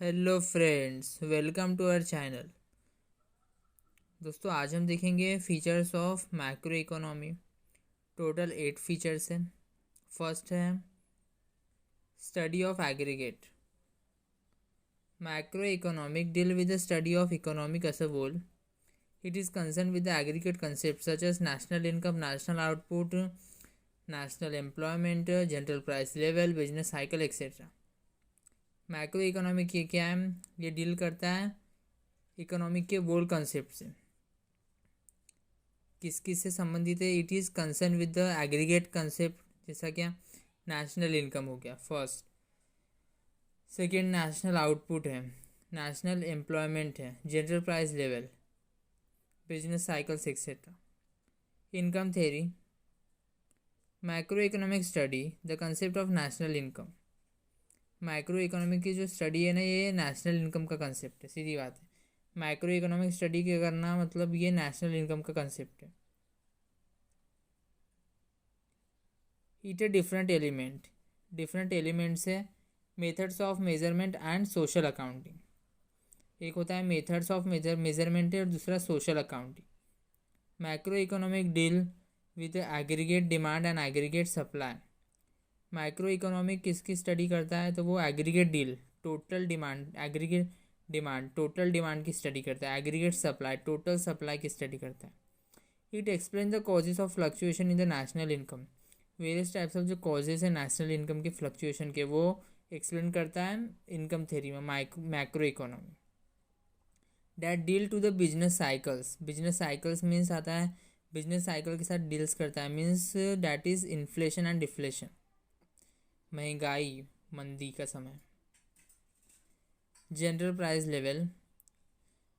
Hello friends, welcome to our channel. दोस्तों, आज हम देखेंगे features of macro economy. Total 8 features हैं। फर्स्ट है study of aggregate. Macro economic deal with the study of economic as a whole. It is concerned with the aggregate concepts such as national income, national output, national employment, general price level, business cycle, etc. Macro economic ये क्या है? ये deal करता है economic के बोल concept से। किस किस से संबंधित है? It is concern with the aggregate concept, जैसा क्या नेशनल इनकम हो गया फर्स्ट। सेकेंड नेशनल आउटपुट है, नेशनल एम्प्लॉयमेंट है, general price level, business cycles etcetera. Income theory, micro economic study the concept of national income. Micro economic की जो study है ना, ये नेशनल इनकम का कंसेप्ट है, सीधी बात है। माइक्रो इकोनॉमिक स्टडी के करना मतलब ये नेशनल इनकम का कंसेप्ट है। ईट ए डिफरेंट एलिमेंट्स है, methods of measurement and social accounting. एक होता है मेथड्स ऑफ मेजरमेंट है और दूसरा social accounting. Macro economic deal with aggregate demand and aggregate supply. Micro economic किसकी स्टडी करता है? तो वो aggregate deal, total demand, aggregate demand, total demand की स्टडी करता है। एग्रीगेट सप्लाई, टोटल सप्लाई की स्टडी करता है। It explain the causes of fluctuation in the national income. Various types of जो कॉजेज है नेशनल इनकम के फ्लक्चुएशन के, वो एक्सप्लेन करता है इनकम थ्योरी में macro economy. That deal to the business cycles. Business cycles means आता है बिजनेस साइकिल के साथ डील्स करता है, means that is inflation and deflation, महंगाई, मंदी का समय। General price level,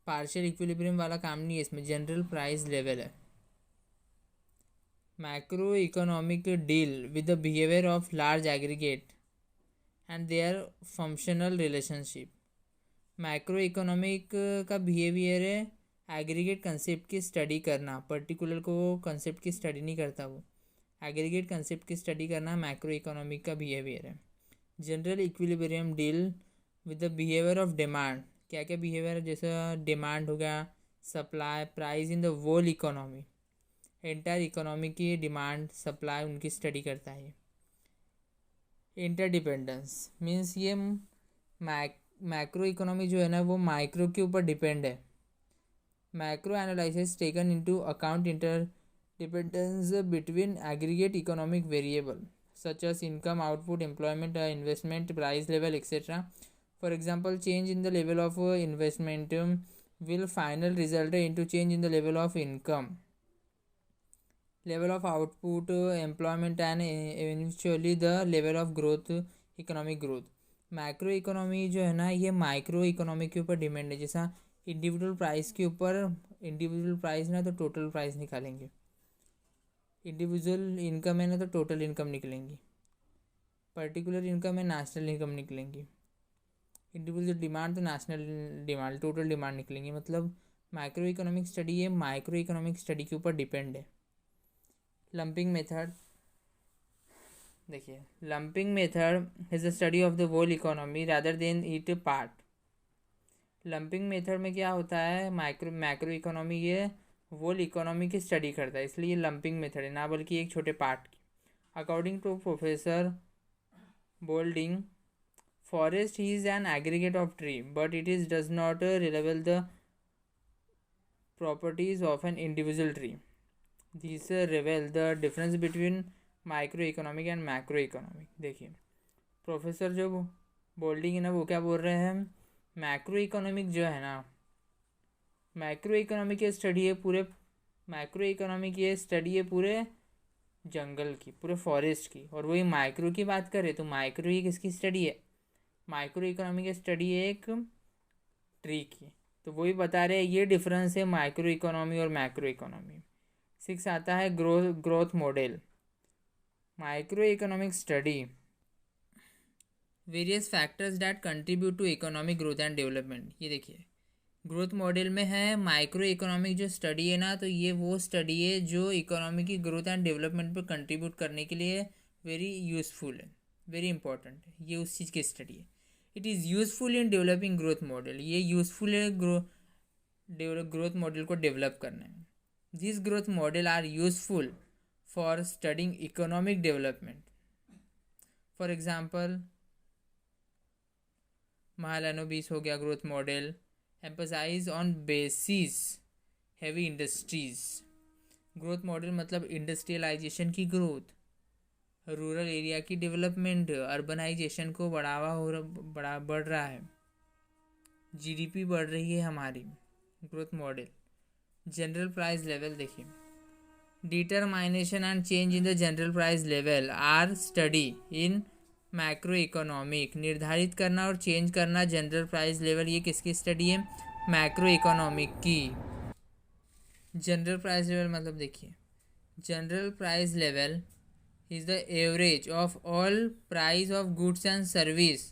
partial equilibrium वाला काम नहीं है इसमें, जनरल प्राइस लेवल है। Macro economic deal with the behaviour of large aggregate and their functional relationship. Macro economic का बिहेवियर है एग्रीगेट कंसेप्ट की स्टडी करना, पर्टिकुलर को कंसेप्ट की स्टडी नहीं करता, वो एग्रीगेट कंसेप्ट की स्टडी करना मैक्रो इकोनॉमिक का बिहेवियर है। General equilibrium deal with the behaviour of demand. क्या क्या बिहेवियर है? जैसे डिमांड हो गया, supply, price in the whole economy, entire economy की डिमांड सप्लाई उनकी स्टडी करता है। इंटरडिपेंडेंस मीन्स ये मैक्रो इकोनॉमी जो है ना, वो माइक्रो के ऊपर डिपेंड है। Macro analysis taken into account interdependence between aggregate economic variable such as income, output, employment, investment, price level, etc. For example, change in the level of investment will final result into change in the level of income, level of output, employment, and eventually the level of growth, economic growth. Macro economy जो है ना, ये micro economy के ऊपर depend है। जैसा individual price के ऊपर, इंडिविजुअल प्राइस ना तो टोटल प्राइस निकालेंगे, इंडिविजुअल इनकम है ना तो टोटल इनकम निकलेंगी, पर्टिकुलर इनकम है नेशनल इनकम निकलेंगी, इंडिविजुअल डिमांड तो नेशनल डिमांड, टोटल डिमांड निकलेंगी। मतलब माइक्रो इकोनॉमिक स्टडी है माइक्रो इकोनॉमिक स्टडी के ऊपर डिपेंड है। लंपिंग मेथड देखिए, lumping method is the study of the whole economy rather than it part. Lumping method में क्या होता है? मैक्रो इकोनॉमी ये होल इकोनॉमी की स्टडी करता है, इसलिए लंपिंग मेथड है, ना बल्कि एक छोटे पार्ट की। According to professor Boulding, forest is an aggregate of tree but it is does not reveal the properties of an individual tree. This reveal the difference between micro economic and macro economic. देखिए, professor जो Boulding है ना, वो क्या बोल रहे हैं? Macro economic जो है ना, मैक्रो इकोनॉमिक की स्टडी है पूरे, मैक्रो इकोनॉमिक ये स्टडी है पूरे जंगल की, पूरे फॉरेस्ट की। और वही माइक्रो की बात करें तो माइक्रो ये किसकी स्टडी है? माइक्रो इकोनॉमिक की स्टडी है एक ट्री की। तो वही बता रहे हैं, ये डिफरेंस है माइक्रो इकोनॉमी और मैक्रो इकोनॉमी। 6 आता है growth model. Micro economic study various factors that contribute to economic growth and development. ये देखिए, ग्रोथ मॉडल में है माइक्रो इकोनॉमिक जो स्टडी है ना, तो ये वो स्टडी है जो इकोनॉमी की ग्रोथ एंड डेवलपमेंट पर कंट्रीब्यूट करने के लिए वेरी यूज़फुल है, वेरी इंपॉर्टेंट है, ये उस चीज़ की स्टडी है। It is useful in developing growth model, ये यूज़फुल है ग्रोथ मॉडल को डेवलप करने में। This growth model are useful for studying economic development. For example Mahalanobis हो गया growth model, emphasize on basis heavy industries. Growth model मतलब industrialization की growth, rural area की डेवलपमेंट, अर्बनाइजेशन को बढ़ रहा है, जीडीपी बढ़ रही है हमारी। Growth model general price level देखिए, determination and change in the general price level are study in macro economic. निर्धारित करना और चेंज करना जनरल प्राइस लेवल, ये किसकी स्टडी है? मैक्रो इकोनॉमिक की। जनरल प्राइस लेवल मतलब देखिए, general price level is the average of all price of goods and service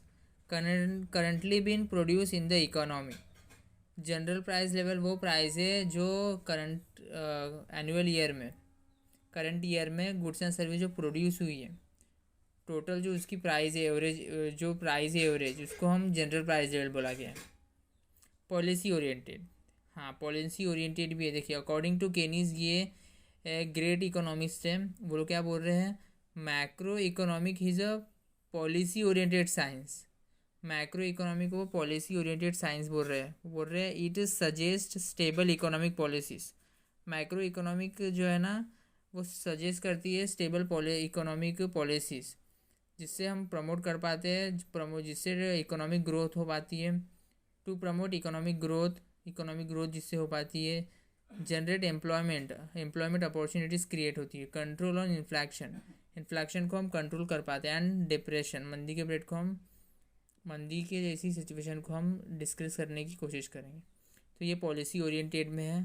currently been produce in the economy. General price level वो price है जो current annual year में, current year में goods and service जो produce हुई है, total जो उसकी प्राइस है एवरेज, जो प्राइस है एवरेज, उसको हम जनरल प्राइस लेवल बोला गया है। पॉलिसी ओरिएंटेड, हाँ पॉलिसी ओरिएंटेड भी है। देखिए अकॉर्डिंग टू केनीज, ये ग्रेट इकोनॉमिस्ट है, वो लोग क्या बोल रहे हैं? Macro economic is a policy oriented science. Macro economic को पॉलिसी ओरिएंटेड साइंस बोल रहे हैं it suggest stable economic policies. Macro economic जो है ना, वो सजेस्ट करती है स्टेबल इकोनॉमिक पॉलिसीज़, जिससे हम प्रमोट कर पाते हैं, जिससे इकोनॉमिक ग्रोथ हो पाती है। टू प्रमोट इकोनॉमिक ग्रोथ जिससे हो पाती है, जनरेट एम्प्लॉयमेंट अपॉर्चुनिटीज़ क्रिएट होती है, कंट्रोल ऑन इन्फ्लेक्शन को हम कंट्रोल कर पाते हैं, एंड डिप्रेशन, मंदी के जैसी सिचुएशन को हम डिस्कस करने की कोशिश करेंगे। तो ये पॉलिसी ओरिएंटेड में है।